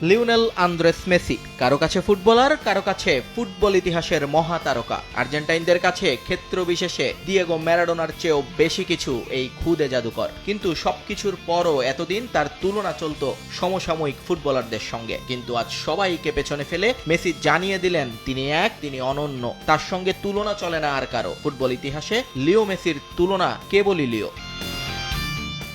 Lionel Andres Messi কারো কাছে footballer, কারো কাছে ফুটবল ইতিহাসের মহাতারকা। আর্জেন্টাইনদের কাছে ক্ষেত্র বিশেষে দিয়েগো ম্যারাডোনার চেয়েও বেশি কিছু এই খুদে জাদুকর। কিন্তু সবকিছুর পরও এতদিন তার তুলনা চলত সমসাময়িক ফুটবলারদের সঙ্গে। কিন্তু আজ সবাইকে পেছনে ফেলে মেসি জানিয়ে দিলেন তিনি অনন্য। তার সঙ্গে তুলনা চলে না আর কারো। ফুটবল ইতিহাসে লিও মেসির তুলনা কেবলই লিও।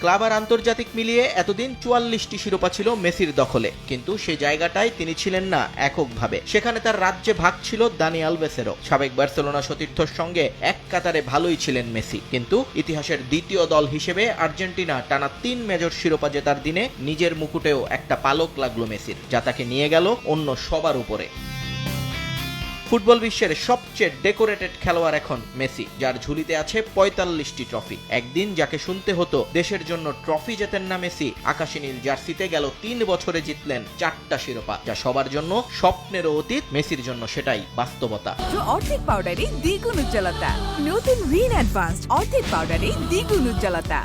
ক্লাব আর আন্তর্জাতিক মিলিয়ে এতদিন ৪৪টি শিরোপা ছিল মেসির দখলে, কিন্তু সেই জায়গাটায় তিনি ছিলেন না এককভাবে। সেখানে তার রাজ্যে ভাগ ছিল দানি আলভেসেরও। সাবেক বার্সেলোনা সতীর্থর সঙ্গে এক কাতারে ভালোই ছিলেন মেসি, কিন্তু ইতিহাসের দ্বিতীয় দল হিসেবে আর্জেন্টিনা টানা ৩ মেজর শিরোপা জেতার দিনে নিজের মুকুটেও একটা পালক লাগলো মেসির, যা তাকে নিয়ে গেল অন্য সবার উপরে। ফুটবল বিশ্বের সবচেয়ে ডেকোরেটেড খেলোয়াড় এখন মেসি, যার ঝুলিতে আছে ৪৫টি ট্রফি। একদিন যাকে শুনতে হতো দেশের জন্য ট্রফি জেতেন না মেসি, আকাশী নীল জার্সিতে গেল ৩ বছরে জিতলেন ৪টা শিরোপা, যা সবার জন্য স্বপ্নেরও অতীত। মেসির জন্য সেটাই বাস্তবতা। অর্ধেক পাউডারে দ্বিগুণ উজ্জ্বলতা, নতুন রিন অ্যাডভান্সড অর্ধেক পাউডারে দ্বিগুণ উজ্জ্বলতা।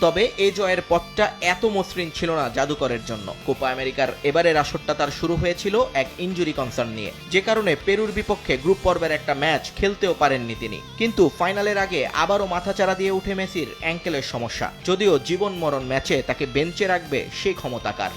তবে এই জয়ের পথটা এত মসৃণ ছিল না জাদুকরের জন্য। কোপা আমেরিকার এবারের আসরটা তার শুরু হয়েছিল এক ইনজুরি কনসার্ন নিয়ে, যে কারণে পেরুর বিপক্ষে গ্রুপ পর্বের একটা ম্যাচ খেলতেও পারেননি তিনি। কিন্তু ফাইনালের আগে আবারও মাথাচাড়া দিয়ে উঠে মেসির অ্যাঙ্কেলের সমস্যা। যদিও জীবন মরণ ম্যাচে তাকে বেঞ্চে রাখবে সেই ক্ষমতাকার।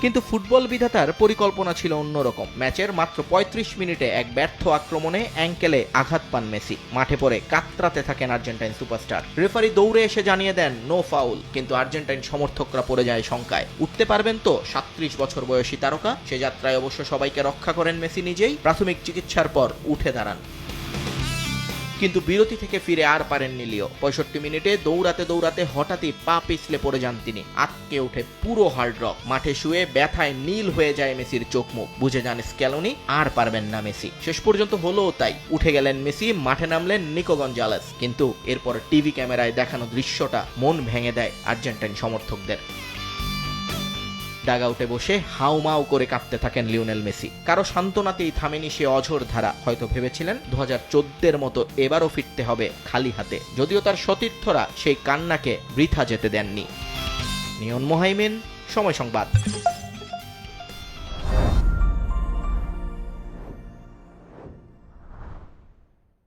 কিন্তু ফুটবল বিধাতার পরিকল্পনা ছিল অন্যরকম। ম্যাচের মাত্র ৩৫ মিনিটে এক ব্যর্থ আক্রমণে অ্যাঙ্কেলে আঘাত পান মেসি। মাঠে পড়ে কাতরাতে থাকেন আর্জেন্টাইন সুপারস্টার। রেফারি দৌড়ে এসে জানিয়ে দেন নো ফাউল, কিন্তু আর্জেন্টাইন সমর্থকরা পড়ে যায় শঙ্কায়। উঠতে পারবেন তো ৩৭ বছর বয়সী তারকা? সে যাত্রায় অবশ্য সবাইকে রক্ষা করেন মেসি নিজেই। প্রাথমিক চিকিৎসার পর উঠে দাঁড়ান, কিন্তু বিরতি থেকে ফিরে আর পারেননি লিও। ৬৫ মিনিটে দৌড়াতে দৌড়াতে হঠাৎই পা পিছলে পড়ে যান তিনি। আটকে উঠে পুরো হার্ড রক। মাঠে শুয়ে ব্যথায় নীল হয়ে যায় মেসির চোখ মুখ। বুঝে যান স্ক্যালোনি আর পারবেন না মেসি। শেষ পর্যন্ত হলোও তাই। উঠে গেলেন মেসি, মাঠে নামলেন নিকো গঞ্জালেস। কিন্তু এরপর টিভি ক্যামেরায় দেখানো দৃশ্যটা মন ভেঙে দেয় আর্জেন্টাইন সমর্থকদের। ডাগআউটে বসে হাউমাউ করে কাঁদতে থাকেন লিওনেল মেসি। কারো সান্ত্বনাতেই থামেনি সে অঝোর ধারা। হয়তো ভেবেছিলেন ২০১৪-এর মতো এবারও ফিরতে হবে খালি হাতে। যদিও তার সতীর্থরা সেই কান্নাকে বৃথা যেতে দেননি। নিয়ন মোহাইমিন, সময় সংবাদ।